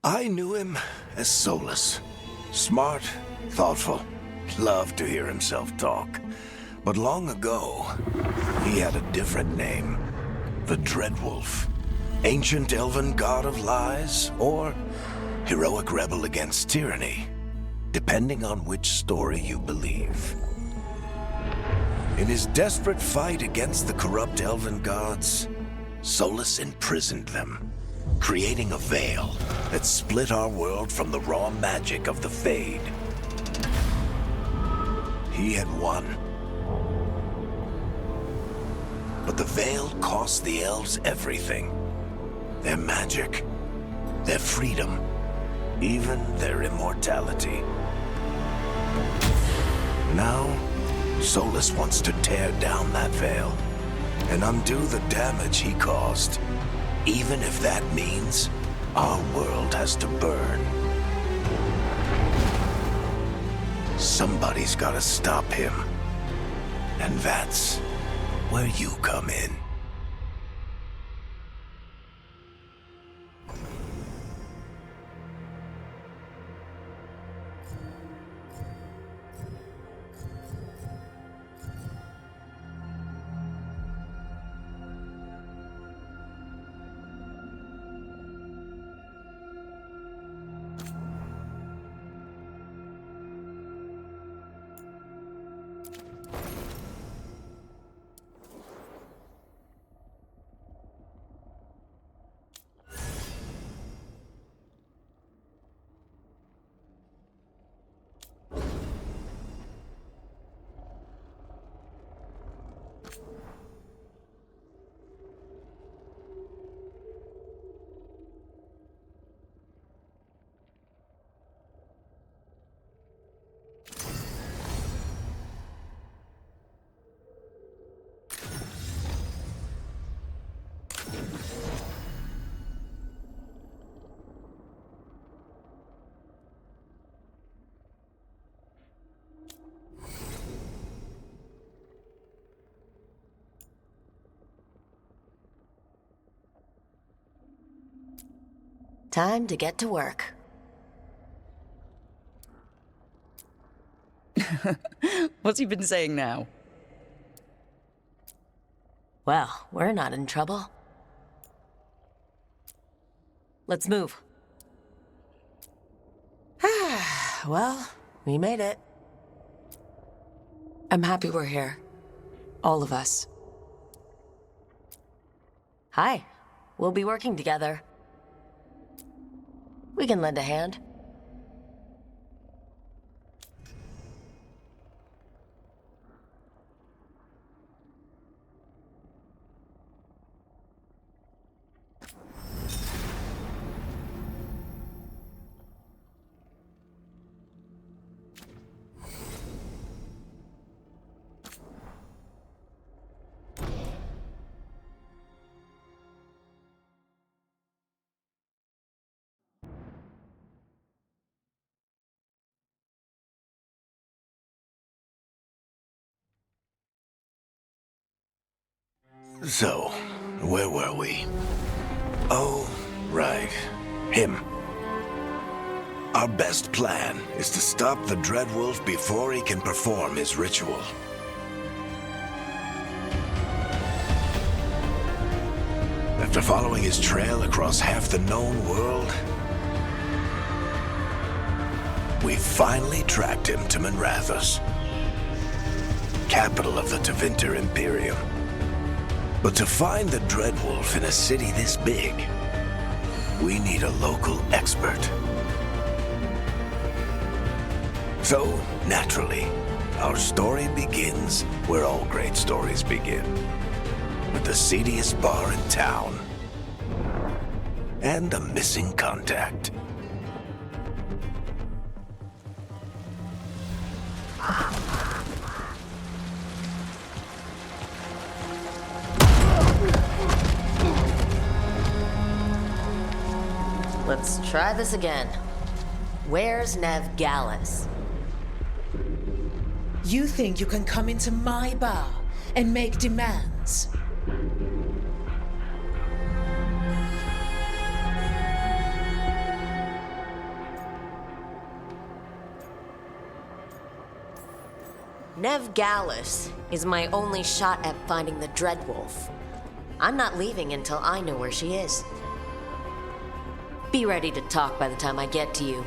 I knew him as Solus. Smart, thoughtful, loved to hear himself talk. But long ago, he had a different name. The Dreadwolf. Ancient elven god of lies, or heroic rebel against tyranny, depending on which story you believe. In his desperate fight against the corrupt elven gods, Solus imprisoned them, creating a veil that split our world from the raw magic of the Fade. He had won. But the veil cost the elves everything. Their magic, their freedom, even their immortality. Now, Solus wants to tear down that veil and undo the damage he caused, even if that means our world has to burn. Somebody's gotta stop him. And that's where you come in. Time to get to work. What's he been saying now? Well, we're not in trouble. Let's move. Well, we made it. I'm happy we're here. All of us. Hi. We'll be working together. We can lend a hand. So, where were we? Oh, right. Him. Our best plan is to stop the Dreadwolf before he can perform his ritual. After following his trail across half the known world, we finally tracked him to Manrathus, capital of the Tevinter Imperium. But to find the Dreadwolf in a city this big, we need a local expert. So, naturally, our story begins where all great stories begin. With the seediest bar in town. And a missing contact. Let's try this again. Where's Nev Gallus? You think you can come into my bar and make demands? Nev Gallus is my only shot at finding the Dreadwolf. I'm not leaving until I know where she is. Be ready to talk by the time I get to you.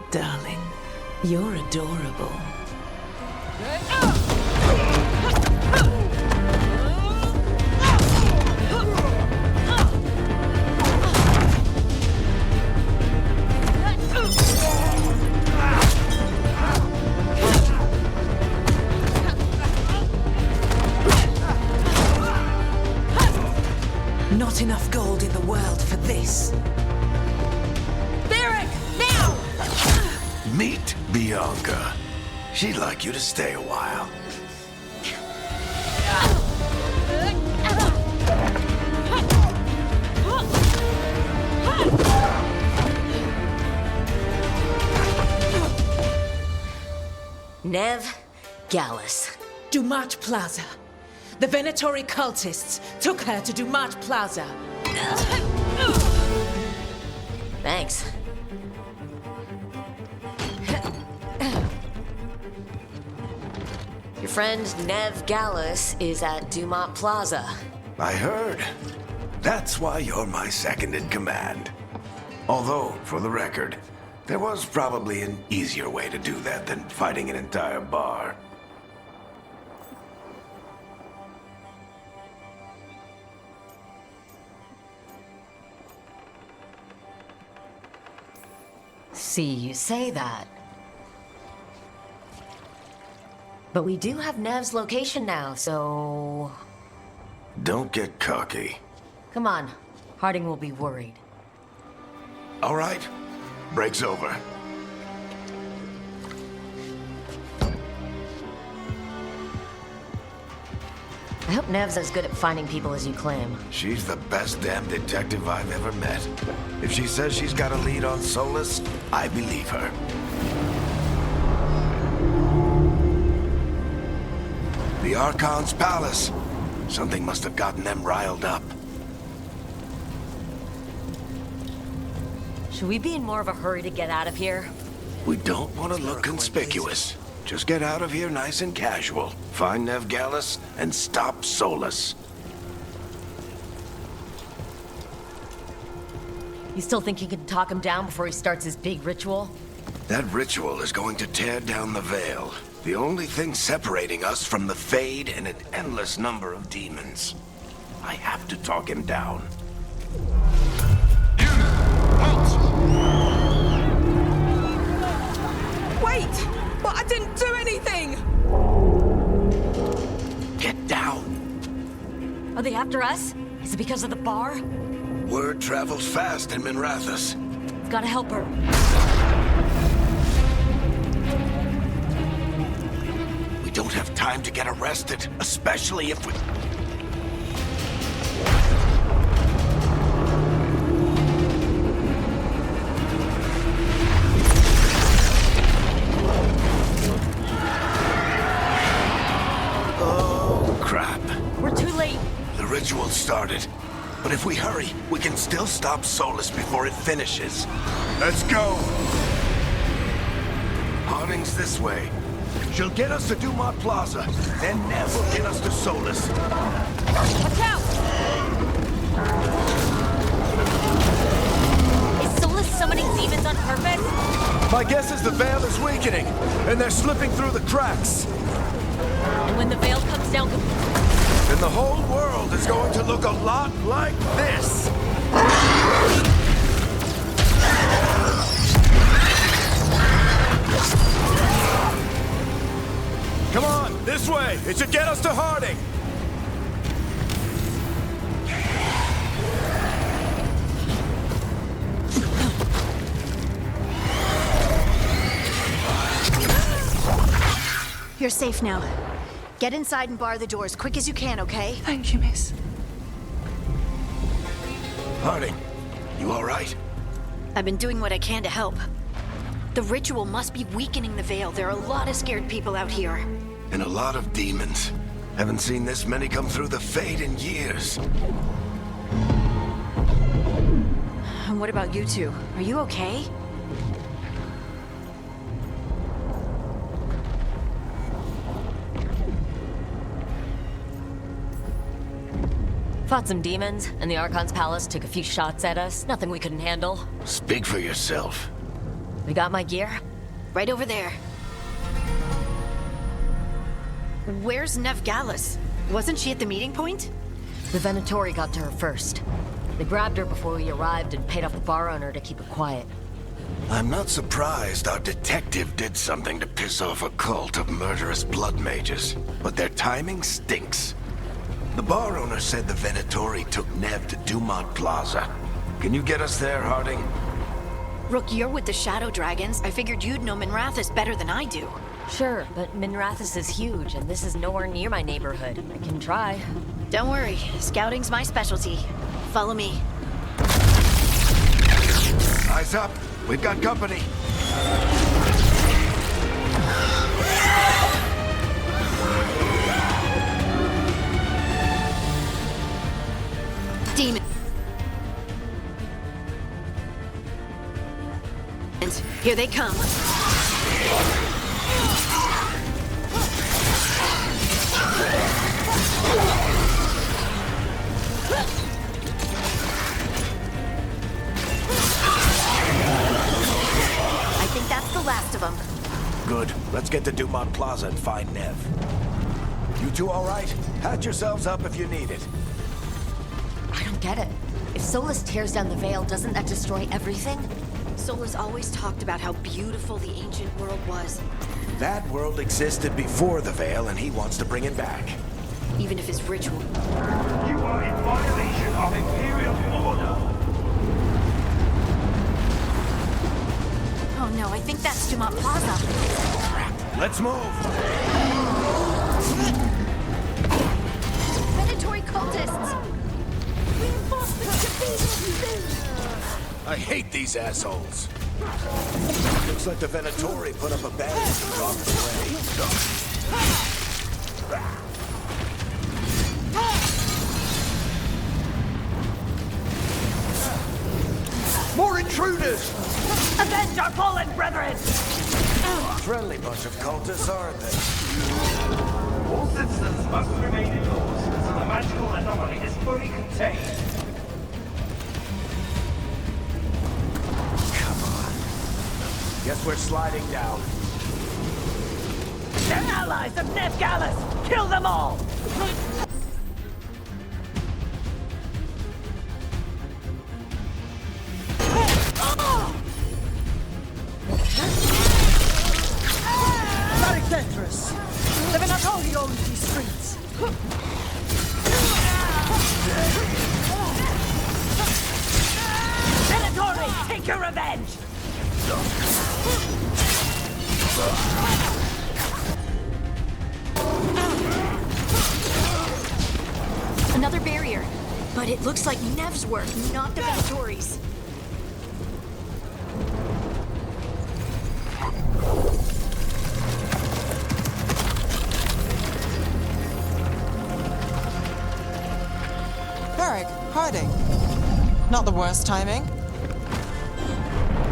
Darling, you're adorable. Not enough gold in the world for this. Varric, now! Meet Bianca. She'd like you to stay a while. Nev Gallus. Dumat Plaza. The Venatori cultists took her to Dumat Plaza. Thanks. Your friend Nev Gallus is at Dumont Plaza. I heard. That's why you're my second in command. Although, for the record, there was probably an easier way to do that than fighting an entire bar. See, you say that. But we do have Nev's location now, so... Don't get cocky. Come on. Harding will be worried. All right. Break's over. I hope Nev's as good at finding people as you claim. She's the best damn detective I've ever met. If she says she's got a lead on Solus, I believe her. The Archon's palace. Something must have gotten them riled up. Should we be in more of a hurry to get out of here? We don't want to look conspicuous. Just get out of here nice and casual. Find Nev Gallus and stop Solus. You still think you can talk him down before he starts his big ritual? That ritual is going to tear down the Veil. The only thing separating us from the Fade and an endless number of demons. I have to talk him down. Wait! But I didn't do anything! Get down. Are they after us? Is it because of the bar? Word travels fast in Minrathous. Gotta help her. We don't have time to get arrested, especially if we... Oh, crap. We're too late. The ritual started. But if we hurry, we can still stop Solus before it finishes. Let's go! Harding's this way. She'll get us to Dumont Plaza, then Nev will get us to Solus. Watch out! Is Solus summoning demons on purpose? My guess is the Veil is weakening, and they're slipping through the cracks. And when the veil comes down... And the whole world is going to look a lot like this. Come on, this way. It should get us to Harding. You're safe now. Get inside and bar the doors quick as you can, okay? Thank you, miss. Harding, you all right? I've been doing what I can to help. The ritual must be weakening the Veil. There are a lot of scared people out here. And a lot of demons. Haven't seen this many come through the Fade in years. And what about you two? Are you okay? Fought some demons, and the Archon's palace took a few shots at us. Nothing we couldn't handle. Speak for yourself. We got my gear. Right over there. Where's Nev Gallus? Wasn't she at the meeting point? The Venatori got to her first. They grabbed her before we arrived and paid off the bar owner to keep her quiet. I'm not surprised our detective did something to piss off a cult of murderous blood mages, but their timing stinks. The bar owner said the Venatori took Nev to Dumont Plaza. Can you get us there, Harding? Rook, you're with the Shadow Dragons. I figured you'd know Minrathous better than I do. Sure, but Minrathous is huge, and this is nowhere near my neighborhood. I can try. Don't worry, scouting's my specialty. Follow me. Eyes up. We've got company. Demons. Here they come. I think that's the last of them. Good. Let's get to Dumont Plaza and find Nev. You two all right? Patch yourselves up if you need it. I don't get it. If Solus tears down the Veil, doesn't that destroy everything? Solus always talked about how beautiful the ancient world was. That world existed before the Veil, and he wants to bring it back. Even if his ritual... You are in violation of Imperial order. Oh no, I think that's Dumont Plaza. Let's move! Predatory cultists! I hate these assholes. Looks like the Venatori put up a barrier to block the way. More intruders! Avenge our fallen brethren! Friendly bunch of cultists, aren't they? All citizens must remain indoors until the magical anomaly is fully contained. Guess we're sliding down. They're allies of Nev Gallus! Kill them all! Very dangerous. The Venatori own these streets. Venatori, take your revenge! Another barrier. But it looks like Nev's work, not the Venatori's. Varric, Harding. Not the worst timing.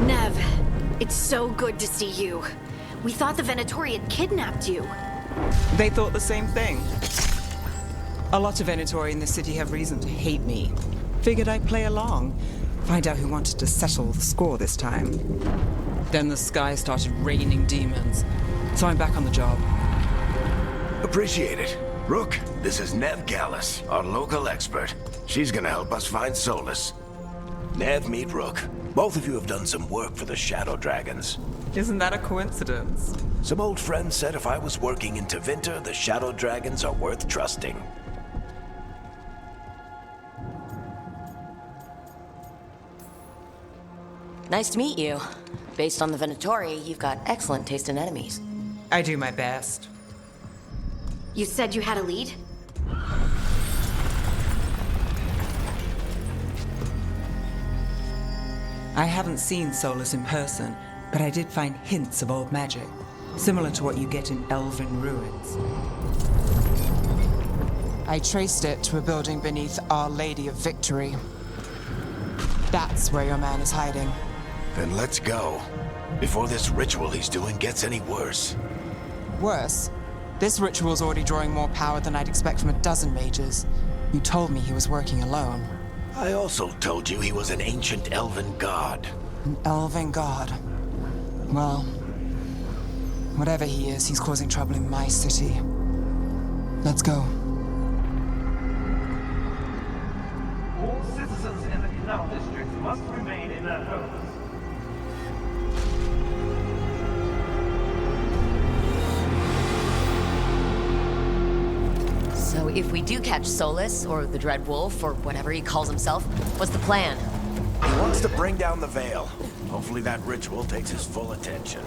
Nev, it's so good to see you. We thought the Venatori had kidnapped you. They thought the same thing. A lot of Venatori in the city have reason to hate me. Figured I'd play along. Find out who wanted to settle the score this time. Then the sky started raining demons. So I'm back on the job. Appreciate it. Rook, this is Nev Gallus, our local expert. She's gonna help us find Solus. Nev, meet Rook. Both of you have done some work for the Shadow Dragons. Isn't that a coincidence? Some old friends said if I was working in Tevinter, the Shadow Dragons are worth trusting. Nice to meet you. Based on the Venatori, you've got excellent taste in enemies. I do my best. You said you had a lead? I haven't seen Solus in person, but I did find hints of old magic, similar to what you get in elven ruins. I traced it to a building beneath Our Lady of Victory. That's where your man is hiding. Then let's go. Before this ritual he's doing gets any worse. Worse, this ritual's already drawing more power than I'd expect from a dozen mages. You told me he was working alone. I also told you he was an ancient elven god. An elven god. Well, whatever he is, he's causing trouble in my city. Let's go. All citizens in the Canal District must remain in their homes. So if we do catch Solus, or the Dread Wolf, or whatever he calls himself, what's the plan? He wants to bring down the Veil. Hopefully that ritual takes his full attention.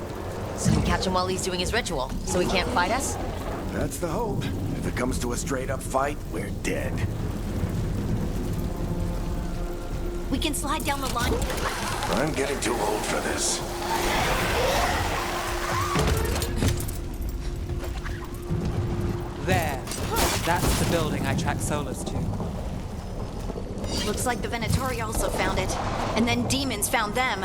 So we catch him while he's doing his ritual, so he can't fight us? That's the hope. If it comes to a straight-up fight, we're dead. We can slide down the line. I'm getting too old for this. There. That's the building I tracked Solus to. Looks like the Venatori also found it. And then demons found them.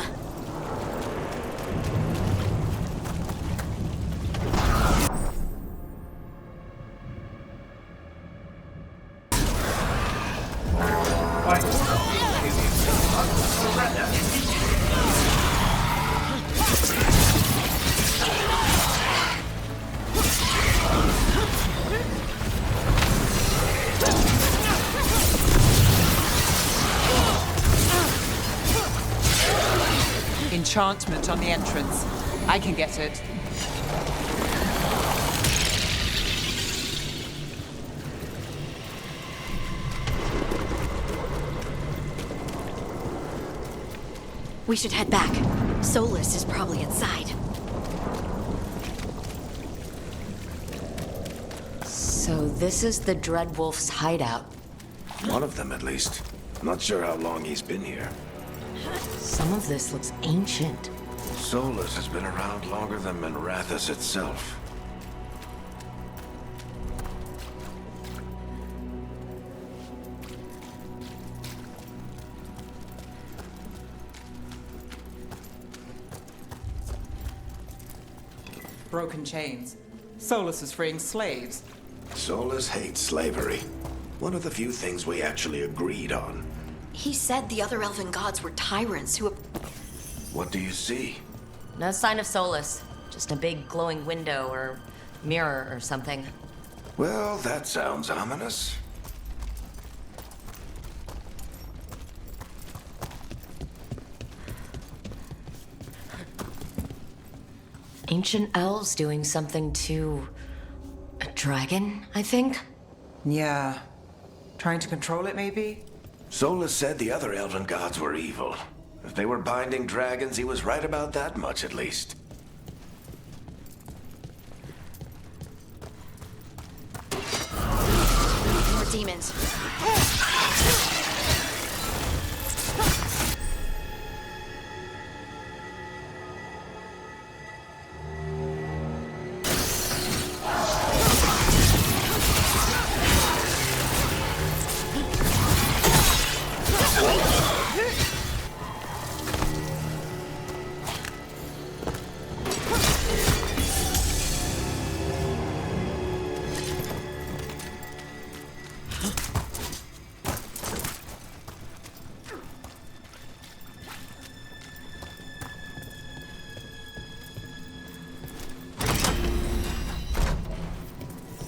Enchantment on the entrance. I can get it. We should head back. Solus is probably inside. So this is the Dread Wolf's hideout. One of them, at least. Not sure how long he's been here. Some of this looks ancient. Solus has been around longer than Minrathous itself. Broken chains. Solus is freeing slaves. Solus hates slavery. One of the few things we actually agreed on. He said the other elven gods were tyrants who... What do you see? No sign of Solus. Just a big glowing window or mirror or something. Well, that sounds ominous. Ancient elves doing something to a dragon, I think? Yeah. Trying to control it, maybe? Solus said the other elven gods were evil. If they were binding dragons, he was right about that much, at least. More demons.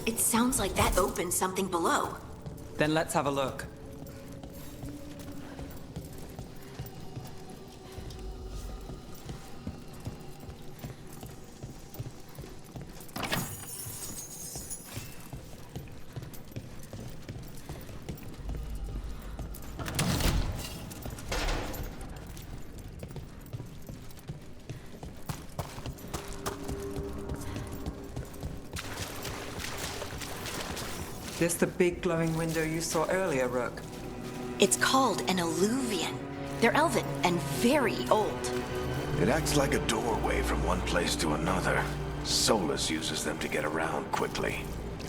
It sounds like that opened something below. Then let's have a look. This the big glowing window you saw earlier, Rook? It's called an alluvian. They're elven and very old. It acts like a doorway from one place to another. Solus uses them to get around quickly.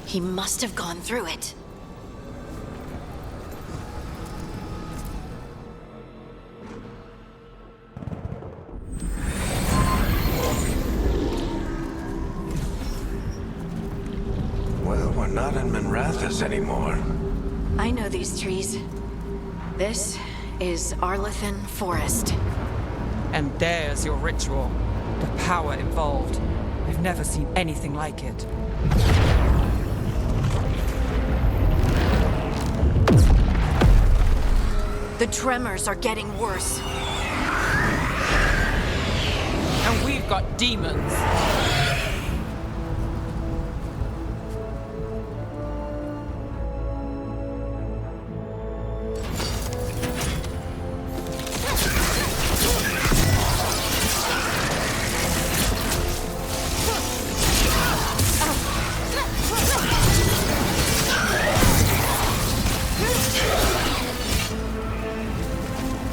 He must have gone through it. Well, we're not in Minrathous anymore. I know these trees. This is Arlethan Forest. And there's your ritual. The power involved. I've never seen anything like it. The tremors are getting worse. And we've got demons.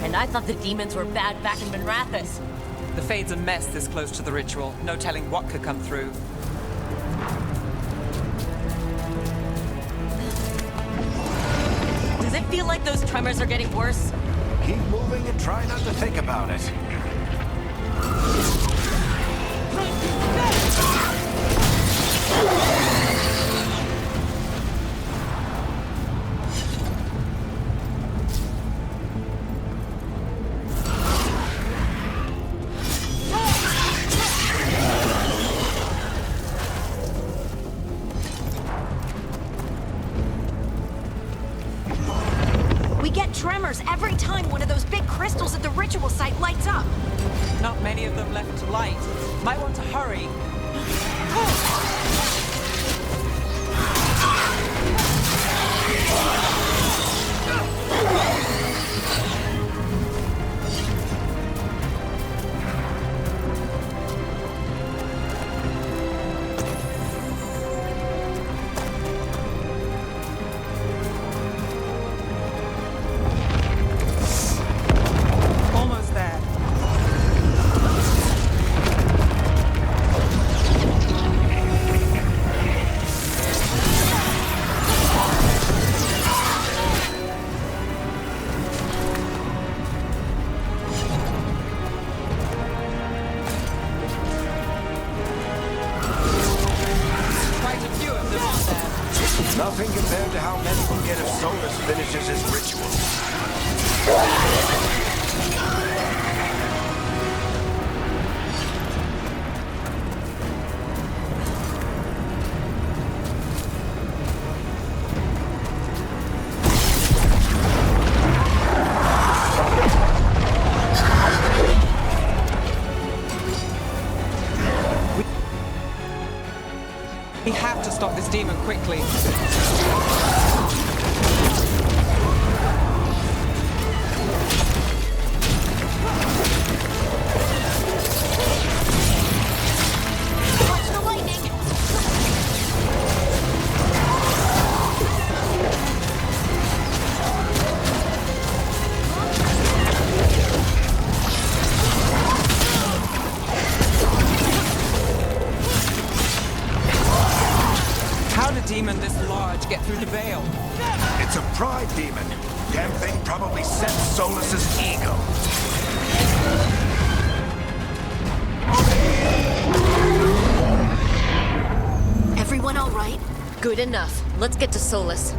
And I thought the demons were bad back in Minrathous. The Fade's a mess this close to the ritual. No telling what could come through. Does it feel like those tremors are getting worse? Keep moving and try not to think about it. We get tremors every time one of those big crystals at the ritual site lights up. Not many of them left to light. Might want to hurry. Almost there. Quite a few of them on there. Nothing compared to how many will get if Solus finishes his ritual. We have to stop this demon quickly. Watch the lightning! How did a demon this large get through the veil? It's a pride demon. Damn thing probably sent Solus's ego. Everyone all right? Good enough. Let's get to Solus.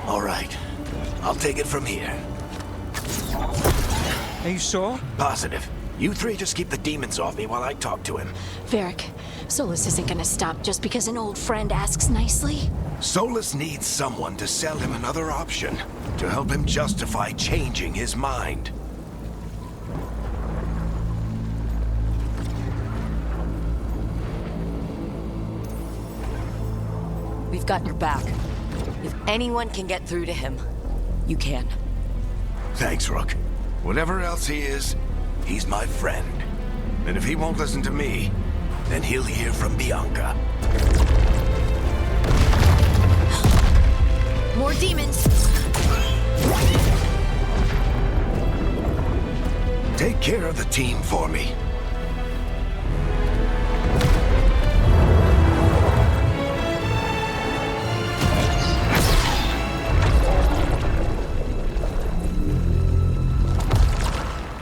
All right. I'll take it from here. Are you sure? Positive. You three just keep the demons off me while I talk to him. Varric, Solus isn't gonna stop just because an old friend asks nicely. Solus needs someone to sell him another option, to help him justify changing his mind. We've got your back. If anyone can get through to him, you can. Thanks, Rook. Whatever else he is, he's my friend. And if he won't listen to me, then he'll hear from Bianca. More demons! Take care of the team for me.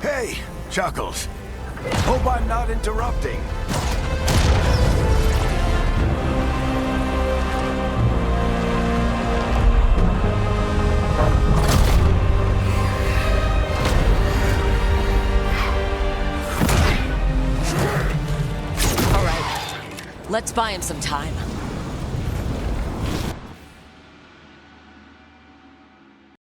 Hey, Chuckles. Hope I'm not interrupting. Let's buy him some time.